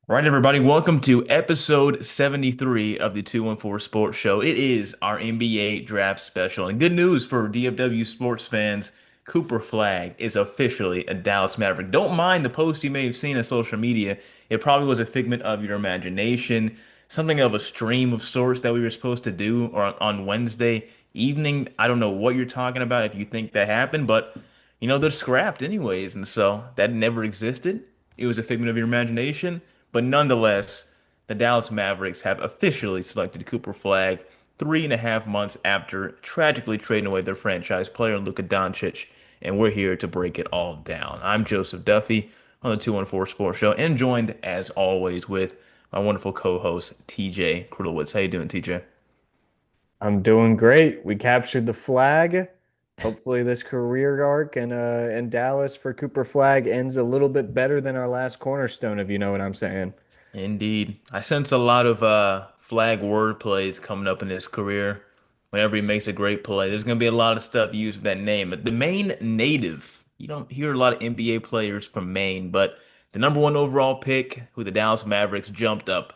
All right, everybody, welcome to episode 73 of the 214 Sports Show. It is our NBA draft special. And good news for DFW sports fans, Cooper Flagg is officially a Dallas Maverick. Don't mind the post you may have seen on social media. It probably was a figment of your imagination, something of a stream of sorts that we were supposed to do or on Wednesday evening. I don't know what you're talking about if you think that happened, but they're scrapped anyways. And so that never existed. It was a figment of your imagination. But nonetheless, the Dallas Mavericks have officially selected Cooper Flagg 3.5 months after tragically trading away their franchise player, Luka Doncic. And we're here to break it all down. I'm Joseph Duffy on the 214 Sports Show and joined, as always, with my wonderful co-host, TJ Krilowicz. How you doing, TJ? I'm doing great. We captured the flag. Hopefully, this career arc in Dallas for Cooper Flag ends a little bit better than our last cornerstone, if you know what I'm saying. Indeed. I sense a lot of flag word plays coming up in his career. Whenever he makes a great play, there's going to be a lot of stuff used with that name. But the Maine native, you don't hear a lot of NBA players from Maine, but the number one overall pick, who the Dallas Mavericks jumped up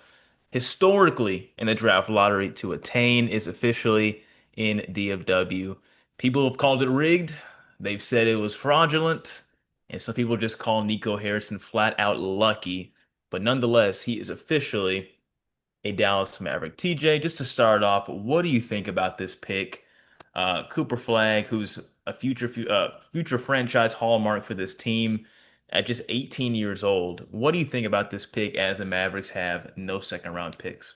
historically in the draft lottery to attain, is officially in DFW. People have called it rigged. They've said it was fraudulent. And some people just call Nico Harrison flat out lucky, but nonetheless, he is officially a Dallas Maverick. TJ, just to start off, what do you think about this pick? Cooper Flagg, who's a future franchise hallmark for this team at just 18 years old. What do you think about this pick as the Mavericks have no second round picks?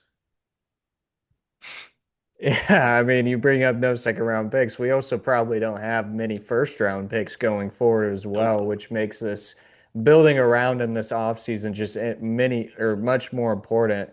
Yeah, I mean, you bring up no second round picks. We also probably don't have many first round picks going forward as Nope. well, which makes this building around in this offseason just many or much more important.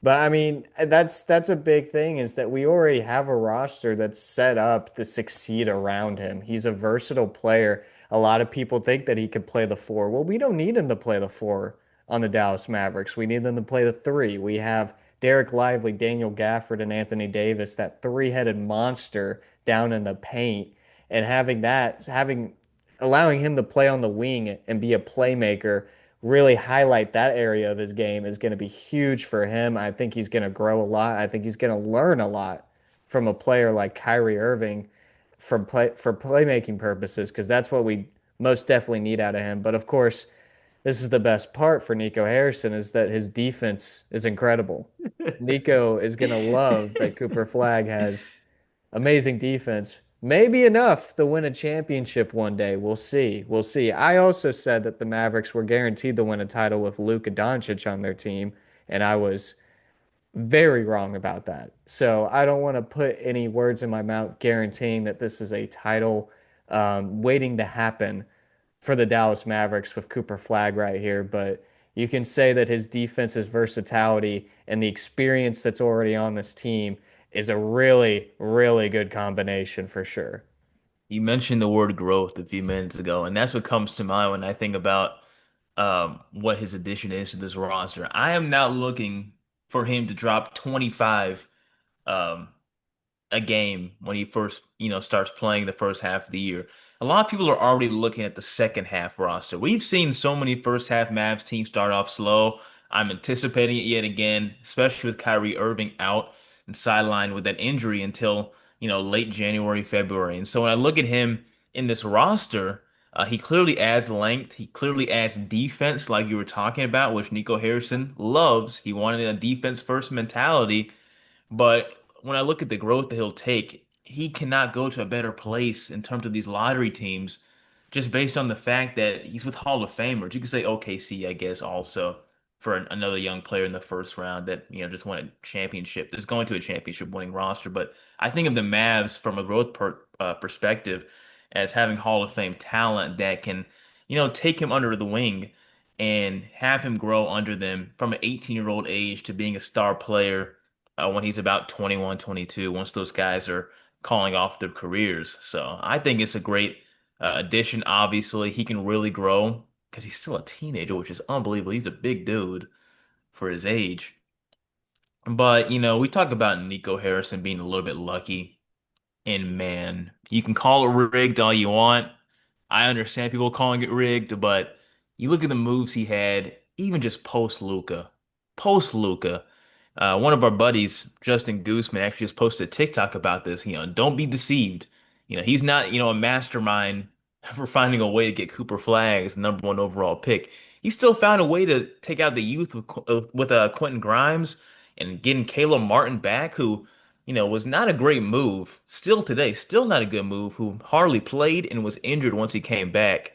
But I mean, that's a big thing is that we already have a roster that's set up to succeed around him. He's a versatile player. A lot of people think that he could play the four. Well, we don't need him to play the four on the Dallas Mavericks. We need them to play the three. We have Derek Lively, Daniel Gafford, and Anthony Davis, that three-headed monster down in the paint, and allowing him to play on the wing and be a playmaker really highlight that area of his game is going to be huge for him. I think he's going to grow a lot. I think he's going to learn a lot from a player like Kyrie Irving for playmaking purposes because that's what we most definitely need out of him. But of course, this is the best part for Nico Harrison is that his defense is incredible. Nico is going to love that Cooper Flagg has amazing defense. Maybe enough to win a championship one day. We'll see. We'll see. I also said that the Mavericks were guaranteed to win a title with Luka Doncic on their team, and I was very wrong about that. So I don't want to put any words in my mouth guaranteeing that this is a title waiting to happen for the Dallas Mavericks with Cooper Flagg right here, but you can say that his defense's versatility and the experience that's already on this team is a really, really good combination for sure. You mentioned the word growth a few minutes ago, and that's what comes to mind when I think about what his addition is to this roster. I am not looking for him to drop 25 um, a game when he first, starts playing the first half of the year. A lot of people are already looking at the second half roster. We've seen so many first half Mavs teams start off slow. I'm anticipating it yet again, especially with Kyrie Irving out and sidelined with that injury until, late January, February. And so when I look at him in this roster, he clearly adds length. He clearly adds defense, like you were talking about, which Nico Harrison loves. He wanted a defense first mentality. But when I look at the growth that he'll take, he cannot go to a better place in terms of these lottery teams just based on the fact that he's with Hall of Famers. You could say OKC, I guess, also for another young player in the first round that, just won a championship. That's going to a championship winning roster. But I think of the Mavs from a perspective as having Hall of Fame talent that can, take him under the wing and have him grow under them from an 18-year-old age to being a star player when he's about 21, 22, once those guys are calling off their careers. So I think it's a great addition. Obviously, he can really grow because he's still a teenager, which is unbelievable. He's a big dude for his age. But, we talk about Nico Harrison being a little bit lucky. And man, you can call it rigged all you want. I understand people calling it rigged, but you look at the moves he had even just post Luca. One of our buddies, Justin Gooseman, actually just posted a TikTok about this. Don't be deceived. He's not, a mastermind for finding a way to get Cooper Flagg as the number one overall pick. He still found a way to take out the youth with Quentin Grimes and getting Caleb Martin back, who, was not a great move. Still today, still not a good move, who hardly played and was injured once he came back.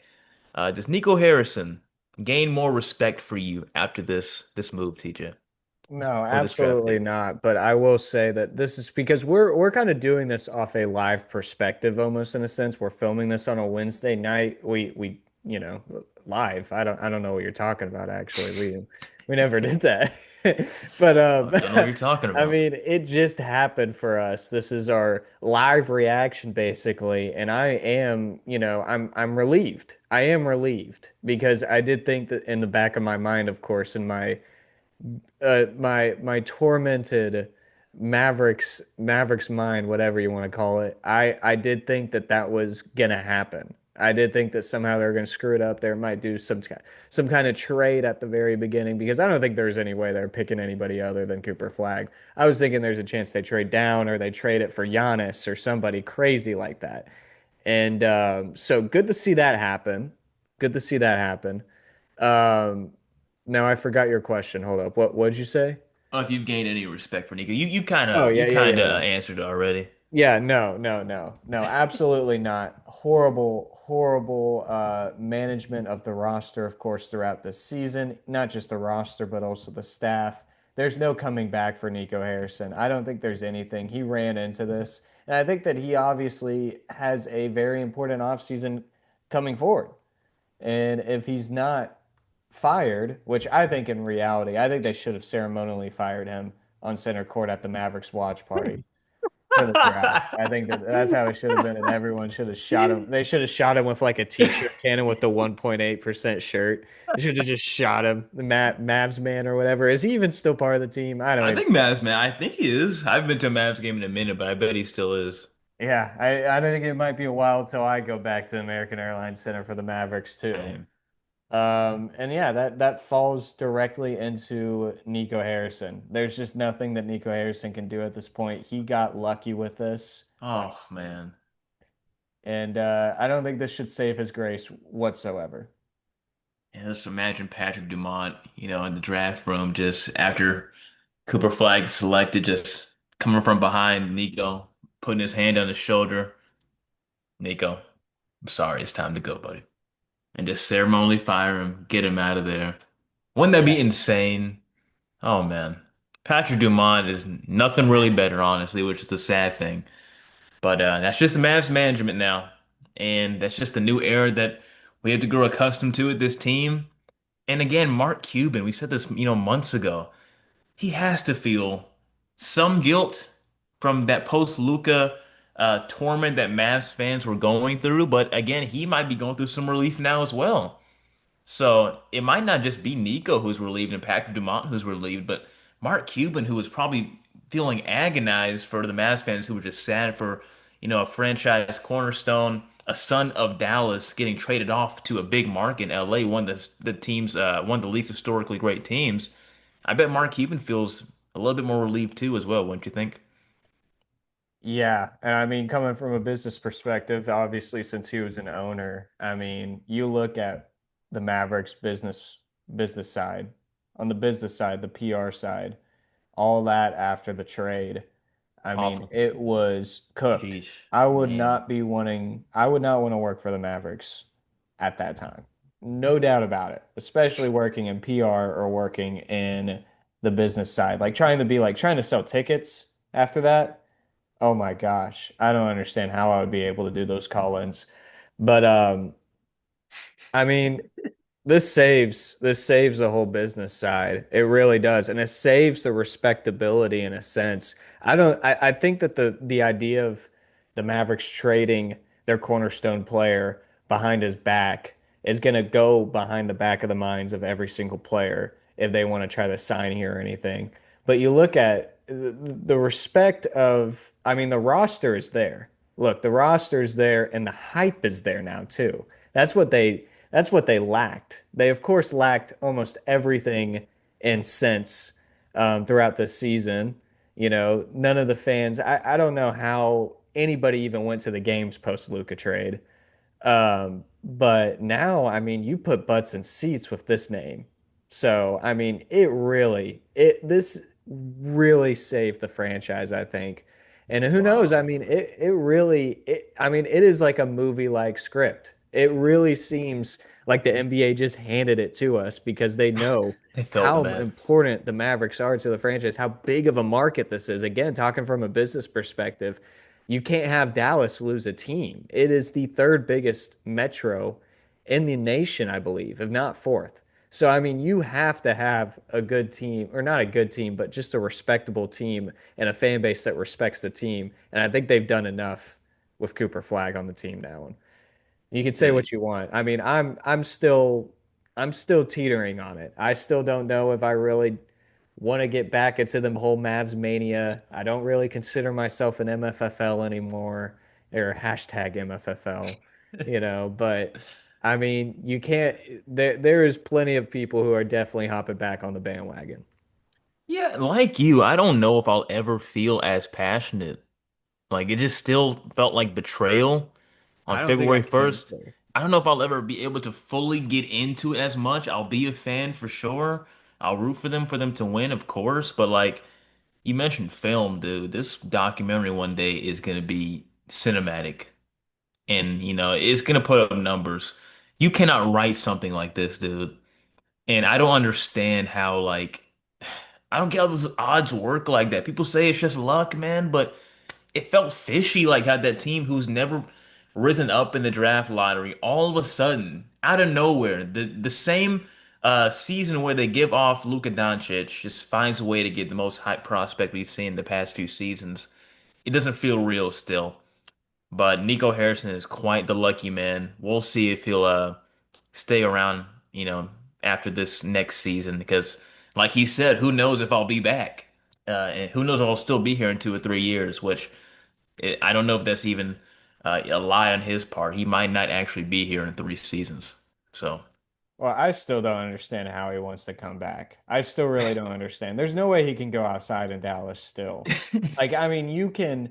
Does Nico Harrison gain more respect for you after this move, TJ, No, or this draft absolutely pick? not. But I will say that this is because we're kind of doing this off a live perspective almost in a sense. We're filming this on a Wednesday night. We live. I don't know what you're talking about actually. We never did that. But Don't know what you're talking I about. mean, it just happened for us. This is our live reaction basically, and I am, I'm relieved. I am relieved because I did think that in the back of my mind, of course, in my tormented Mavericks mind, whatever you want to call it. I did think that that was gonna happen. I did think that somehow they're gonna screw it up. They might do some kind of trade at the very beginning because I don't think there's any way they're picking anybody other than Cooper Flagg. I was thinking there's a chance they trade down or they trade it for Giannis or somebody crazy like that. And so good to see that happen. Good to see that happen. Um, Now I forgot your question. Hold up. What did you say? Oh, if you've gained any respect for Nico, you kind Oh of yeah, you yeah, kind yeah, of yeah. answered already. Yeah, no, absolutely not. Horrible management of the roster, of course, throughout the season. Not just the roster, but also the staff. There's no coming back for Nico Harrison. I don't think there's anything. He ran into this, and I think that he obviously has a very important offseason coming forward. And if he's not fired, which I think in reality, I think they should have ceremonially fired him on center court at the Mavericks watch party for the draft. I think that that's how it should have been, and everyone should have shot him. They should have shot him with like a t-shirt cannon with the 1.8% shirt. They should have just shot him, the Mavs man or whatever. Is he even still part of the team? I don't I even. think Mavs, man. I think he is. I haven't been to a Mavs game in a minute, but I bet he still is. Yeah, I don't think it might be a while until I go back to American Airlines Center for the Mavericks too. Damn. And yeah, that falls directly into Nico Harrison. There's just nothing that Nico Harrison can do at this point. He got lucky with this, like, Oh man. and I don't think this should save his grace whatsoever. Yeah, just imagine Patrick Dumont, in the draft room just after Cooper Flag selected, just coming from behind Nico, putting his hand on his shoulder. Nico, I'm sorry, it's time to go, buddy. And just ceremonially fire him, get him out of there. Wouldn't that Yeah. be insane? Oh man. Patrick Dumont is nothing really better, honestly, which is the sad thing. But that's just the Mavs management now. And that's just the new era that we have to grow accustomed to with this team. And again, Mark Cuban, we said this, months ago. He has to feel some guilt from that post-Luka torment that Mavs fans were going through. But again, he might be going through some relief now as well. So it might not just be Nico who's relieved and Patrick Dumont who's relieved, but Mark Cuban, who was probably feeling agonized for the Mavs fans who were just sad for, a franchise cornerstone, a son of Dallas getting traded off to a big market in LA, one of the least historically great teams. I bet Mark Cuban feels a little bit more relieved too as well, wouldn't you think? Yeah, and I mean, coming from a business perspective, obviously, since he was an owner, I mean, you look at the Mavericks business side, on the business side, the PR side, all that after the trade. I mean, Awful. it was cooked. Sheesh, man. I would not want to work for the Mavericks at that time. No doubt about it, especially working in PR or working in the business side, like trying to sell tickets after that. Oh my gosh, I don't understand how I would be able to do those call-ins. But I mean, this saves the whole business side. It really does. And it saves the respectability in a sense. I think that the idea of the Mavericks trading their cornerstone player behind his back is gonna go behind the back of the minds of every single player if they want to try to sign here or anything. But you look at the respect of, I mean, the roster is there. Look, the roster is there and the hype is there now too. That's what they That's what they lacked. They, of course, lacked almost everything in sense throughout the season. You know, none of the fans, I don't know how anybody even went to the games post Luka trade. But now, I mean, you put butts in seats with this name. So, I mean, this really saved the franchise, I think. And who knows? I Wow. mean, I mean, it is like a movie-like script. It really seems like the NBA just handed it to us because they know They felt how bad. important the Mavericks are to the franchise, how big of a market this is. Again, talking from a business perspective, you can't have Dallas lose a team. It is the third biggest metro in the nation, I believe, if not fourth. So, I mean, you have to have a good team, or not a good team, but just a respectable team and a fan base that respects the team. And I think they've done enough with Cooper Flagg on the team now. And you can say Good. what you want. I mean, I'm still teetering on it. I still don't know if I really want to get back into the whole Mavs mania. I don't really consider myself an MFFL anymore or hashtag MFFL, but I mean, you can't there is plenty of people who are definitely hopping back on the bandwagon. Yeah, like you, I don't know if I'll ever feel as passionate. Like it just still felt like betrayal on I don't think I February can 1st. either. I don't know if I'll ever be able to fully get into it as much. I'll be a fan for sure. I'll root for them to win, of course. But like you mentioned film, dude, this documentary one day is gonna be cinematic. And it's gonna put up numbers. You cannot write something like this, dude. And I don't understand how like I don't get how those odds work like that. People say it's just luck, man, but it felt fishy like how that team who's never risen up in the draft lottery all of a sudden out of nowhere the same season where they give off Luka Doncic just finds a way to get the most hype prospect we've seen in the past few seasons. It doesn't feel real still, but Nico Harrison is quite the lucky man. We'll see if he'll stay around, after this next season because like he said, who knows if I'll be back. And who knows if I'll still be here in 2 or 3 years, which I don't know if that's even a lie on his part. He might not actually be here in 3 seasons. So, Well, I still don't understand how he wants to come back. I still really don't understand. There's no way he can go outside in Dallas still. Like, I mean, you can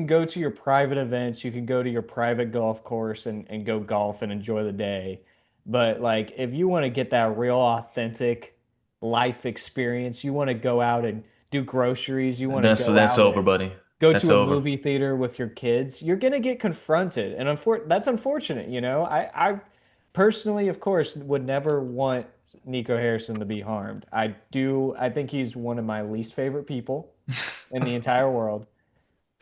go to your private events, you can go to your private golf course and go golf and enjoy the day. But like if you want to get that real authentic life experience, you want to go out and do groceries, you want to go that's out over, and buddy. go That's to a over. movie theater with your kids, you're gonna get confronted. And that's unfortunate, you know. I personally, of course, would never want Nico Harrison to be harmed. I think he's one of my least favorite people in the entire world.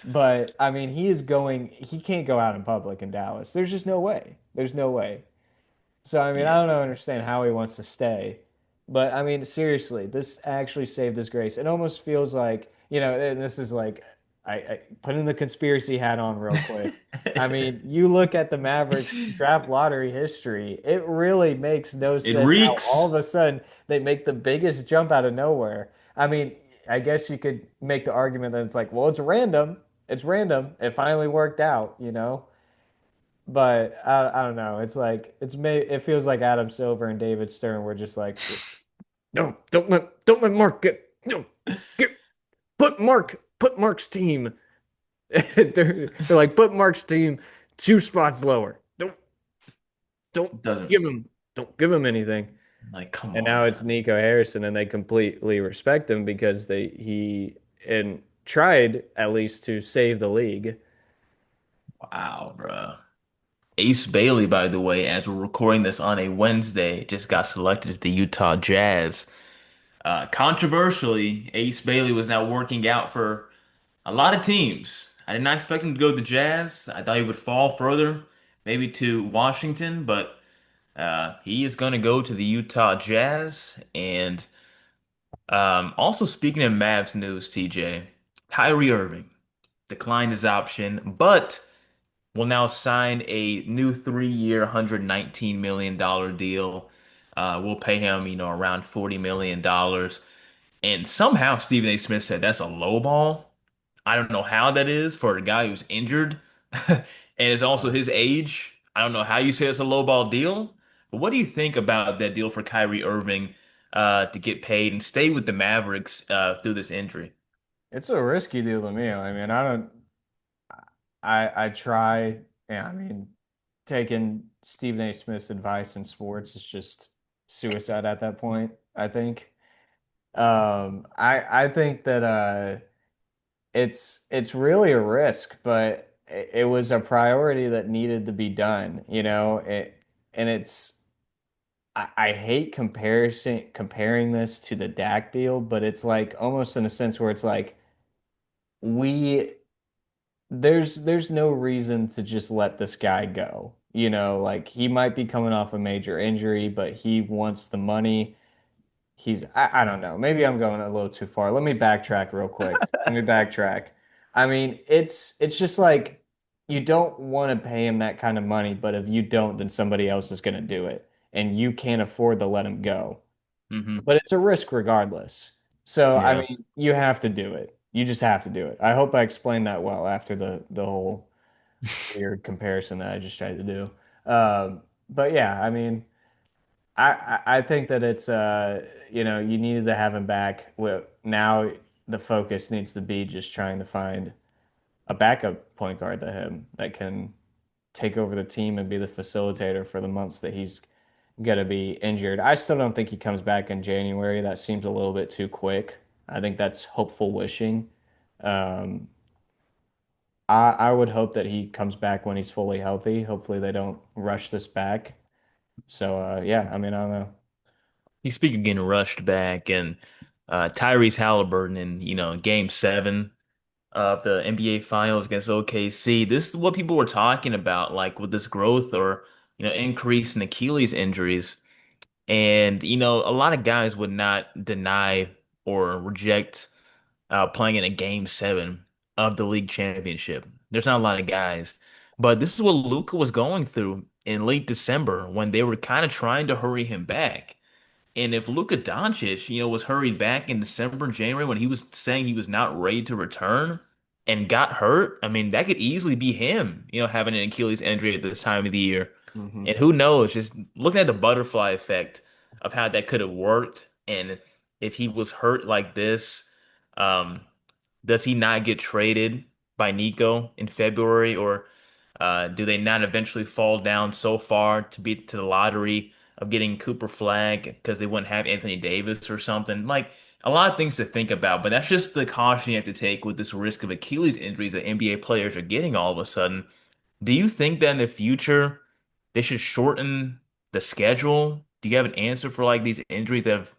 But I mean, he can't go out in public in Dallas. There's just no way. There's no way. So I mean, I Yeah. don't understand how he wants to stay. But I mean, seriously, this actually saved his grace. It almost feels like, and this is like I putting the conspiracy hat on real quick. I mean, you look at the Mavericks draft lottery history, it really makes no It sense how all of reeks. a sudden they make the biggest jump out of nowhere. I mean, I guess you could make the argument that it's like, well, it's random. It's random. It finally worked out, you know? But I don't know. It's like it feels like Adam Silver and David Stern were just like, no, don't let Mark get no get put Mark's team. They're like put Mark's team 2 spots lower. Don't Doesn't give him don't give him anything. like come And on, now it's man. Nico Harrison, and they completely respect him because he and tried at least to save the league. Wow, bro. Ace Bailey, by the way, as we're recording this on a Wednesday, just got selected as the Utah Jazz. Controversially, Ace Bailey was now working out for a lot of teams. I did not expect him to go to the Jazz. I thought he would fall further, maybe to Washington, but he is going to go to the Utah Jazz. And also speaking of Mavs news, TJ, Kyrie Irving declined his option, but will now sign a new 3-year, $119 million deal. We'll pay him, around $40 million. And somehow Stephen A. Smith said that's a low ball. I don't know how that is for a guy who's injured and it's also his age. I don't know how you say it's a low ball deal, But what do you think about that deal for Kyrie Irving to get paid and stay with the Mavericks through this injury? It's a risky deal to me. I mean, I don't. I try. Yeah, I mean, taking Stephen A. Smith's advice in sports is just suicide at that point, I think. I think that it's really a risk, but it was a priority that needed to be done, you know. And I hate comparing this to the Dak deal, but it's like almost in a sense where it's like we there's no reason to just let this guy go. You know, like he might be coming off a major injury, but he wants the money. I don't know. Maybe I'm going a little too far. Let me backtrack real quick. Let me backtrack. I mean, it's just like you don't want to pay him that kind of money, but if you don't, then somebody else is going to do it, and you can't afford to let him go. Hmm. But it's a risk regardless. So, I Yeah. mean, you have to do it. You just have to do it. I hope I explained that well after the whole weird comparison that I just tried to do. But yeah, I mean, I think that it's you needed to have him back. Well, now the focus needs to be just trying to find a backup point guard to him that can take over the team and be the facilitator for the months that he's going to be injured. I still don't think he comes back in January. That seems a little bit too quick. I think that's hopeful wishing. Um, I would hope that he comes back when he's fully healthy. Hopefully they don't rush this back. So yeah, I mean, I don't know. He's speaking getting rushed back, and Tyrese Halliburton in Game 7 of the NBA Finals against OKC. This is what people were talking about, like with this growth or increase in Achilles injuries. And a lot of guys would not deny or reject playing in a Game 7 of the league championship. There's not a lot of guys, but this is what Luka was going through in late December when they were kind of trying to hurry him back. And if Luka Doncic, was hurried back in December, January when he was saying he was not ready to return and got hurt, I mean, that could easily be him, having an Achilles injury at this time of the year. Hmm. And who knows, just looking at the butterfly effect of how that could have worked. And if he was hurt like this, um, does he not get traded by Nico in February, or do they not eventually fall down so far to beat to the lottery of getting Cooper Flagg because they wouldn't have Anthony Davis or something? Like a lot of things to think about, but that's just the caution you have to take with this risk of Achilles injuries that NBA players are getting all of a sudden. Do you think that in the future they should shorten the schedule? Do you have an answer for like these injuries that have,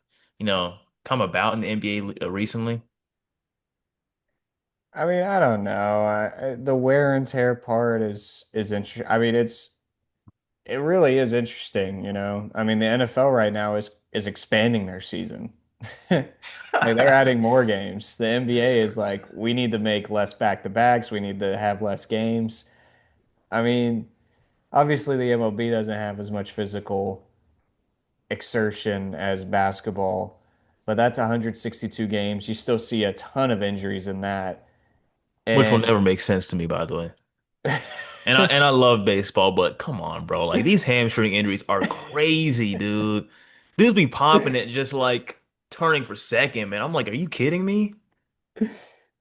come about in the NBA recently? I mean, I don't know. The wear and tear part is interesting. I mean, it really is interesting, you know. I mean, the NFL right now is expanding their season. Like they're adding more games. The NBA is Absurd. like, we need to make less back-to-backs. We need to have less games. I mean, obviously the MLB doesn't have as much physical exertion as basketball, but that's 162 games. You still see a ton of injuries in that. Which will And never make sense to me, by the way. And I love baseball, but come on, bro. Like these hamstring injuries are crazy, dude. Dudes be popping it just like turning for second, man. I'm like, are you kidding me?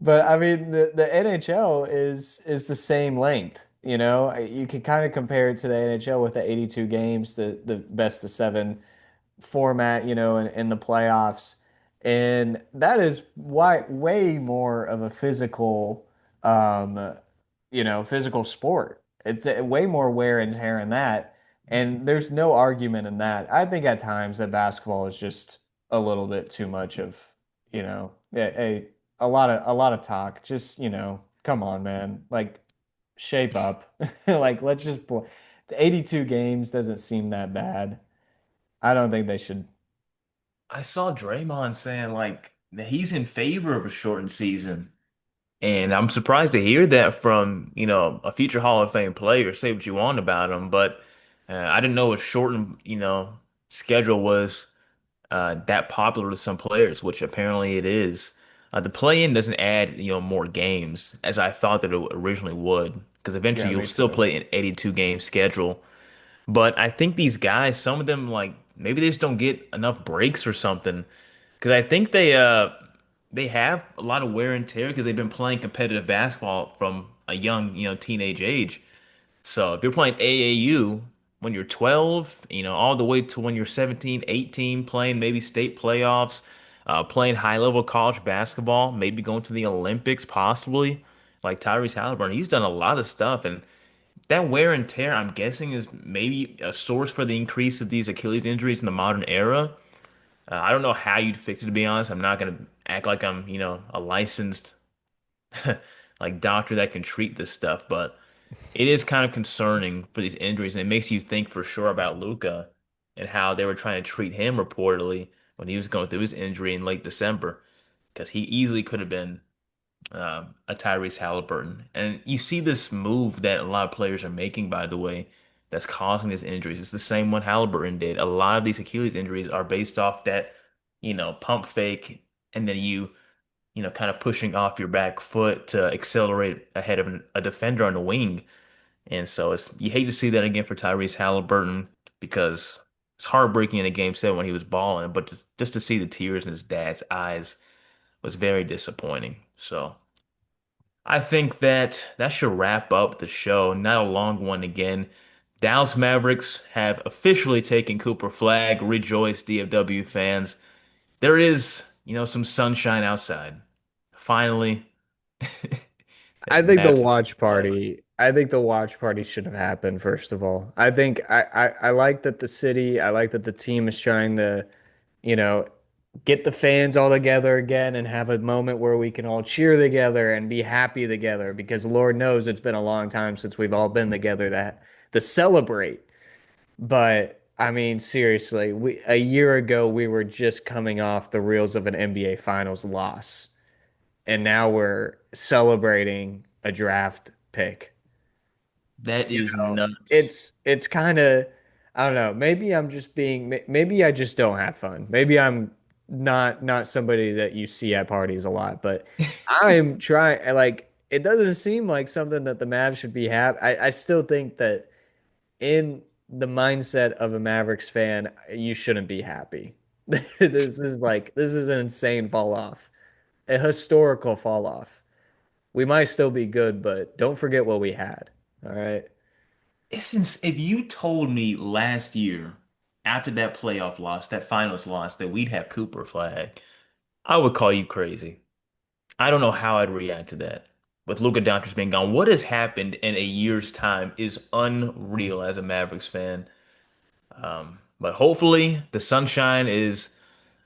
But I mean, the NHL is the same length. You know, you can kind of compare it to the NHL with the 82 games, the best of seven format, you know, in the playoffs. And that is way more of a physical, um, physical sport. It's way more wear and tear in that. And there's no argument in that. I think at times that basketball is just a little bit too much of, a lot of talk. Just, come on, man. Like shape up. Like let's just play. The 82 games doesn't seem that bad. I don't think they should. I saw Draymond saying like that he's in favor of a shortened season. And I'm surprised to hear that from, a future Hall of Fame player. Say what you want about him, but I didn't know a shortened, schedule was that popular to some players, which apparently it is. The play-in doesn't add, more games as I thought that it originally would, because eventually Yeah, you'll me still too. play an 82 game schedule. But I think these guys, some of them like maybe they just don't get enough breaks or something. Because I think they have a lot of wear and tear because they've been playing competitive basketball from a young, teenage age. So if you're playing AAU when you're 12, all the way to when you're 17, 18, playing maybe state playoffs, playing high level college basketball, maybe going to the Olympics possibly, like Tyrese Halliburton, he's done a lot of stuff. And that wear and tear, I'm guessing, is maybe a source for the increase of these Achilles injuries in the modern era. I don't know how you'd fix it, to be honest. I'm not gonna act like I'm, a licensed like doctor that can treat this stuff, but it is kind of concerning for these injuries, and it makes you think for sure about Luca and how they were trying to treat him reportedly when he was going through his injury in late December, because he easily could have been a Tyrese Halliburton. And you see this move that a lot of players are making, by the way, that's causing these injuries. It's the same one Halliburton did. A lot of these Achilles injuries are based off that, pump fake, and then kind of pushing off your back foot to accelerate ahead of a defender on the wing. And so you hate to see that again for Tyrese Halliburton because it's heartbreaking in a game 7 when he was balling, but just to see the tears in his dad's eyes was very disappointing. So I think that should wrap up the show. Not a long one again. Dallas Mavericks have officially taken Cooper Flagg. Rejoice, DFW fans. There is, some sunshine outside. Finally, I the think the Mavs have watch won. party. I think the watch party should have happened, first of all. I think I like that the city, I like that the team is trying to, you know, get the fans all together again and have a moment where we can all cheer together and be happy together because Lord knows it's been a long time since we've all been together that to celebrate. But I mean, seriously, a year ago we were just coming off the reels of an NBA Finals loss, and now we're celebrating a draft pick. That You is know, nuts. it's kind of, I don't know. Maybe I'm just being maybe I just don't have fun. Maybe I'm not somebody that you see at parties a lot, but I'm trying like it doesn't seem like something that the Mavs should be happy. I still think that in the mindset of a Mavericks fan, you shouldn't be happy. This is an insane fall off, a historical fall off. We might still be good, but don't forget what we had. All right. If you told me last year, after that playoff loss, that finals loss, that we'd have Cooper Flag, I would call you crazy. I don't know how I'd react to that. With Luka Doncic being gone, what has happened in a year's time is unreal as a Mavericks fan. But hopefully, the sunshine is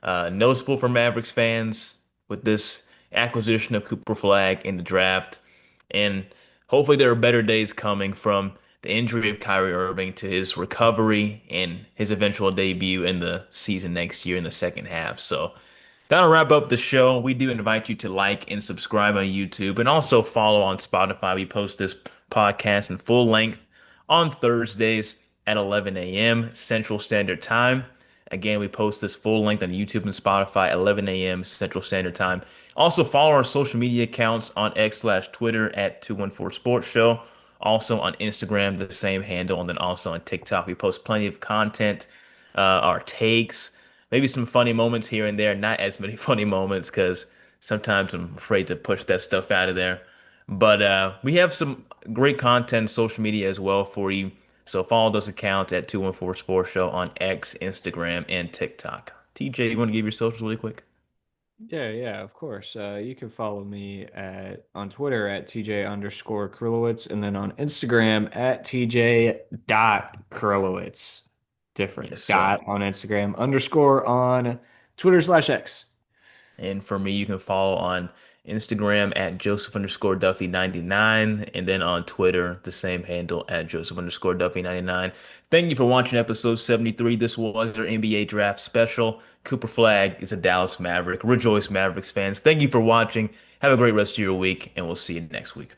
noticeable for Mavericks fans with this acquisition of Cooper Flag in the draft. And hopefully there are better days coming from the injury of Kyrie Irving to his recovery and his eventual debut in the season next year in the second half. So that'll wrap up the show. We do invite you to like and subscribe on YouTube and also follow on Spotify. We post this podcast in full length on Thursdays at 11 a.m. Central Standard Time. Again, we post this full length on YouTube and Spotify at 11 a.m. Central Standard Time. Also, follow our social media accounts on X/Twitter at 214 Sports Show. Also on Instagram, the same handle, and then also on TikTok. We post plenty of content, our takes, maybe some funny moments here and there. Not as many funny moments because sometimes I'm afraid to push that stuff out of there. But we have some great content, social media as well for you. So follow those accounts at 214 Sports Show on X, Instagram, and TikTok. TJ, you want to give your socials really quick? Yeah, yeah, of course. You can follow me at on Twitter at TJ underscore Krilowicz and then on Instagram at TJ dot Krilowicz. Yes, Different sir. dot on Instagram, underscore on Twitter/X. And for me, you can follow on Instagram at Joseph underscore Duffy 99, and then on Twitter, the same handle at Joseph underscore Duffy 99. Thank you for watching episode 73. This was their NBA draft special. Cooper Flagg is a Dallas Maverick. Rejoice, Mavericks fans. Thank you for watching. Have a great rest of your week, and we'll see you next week.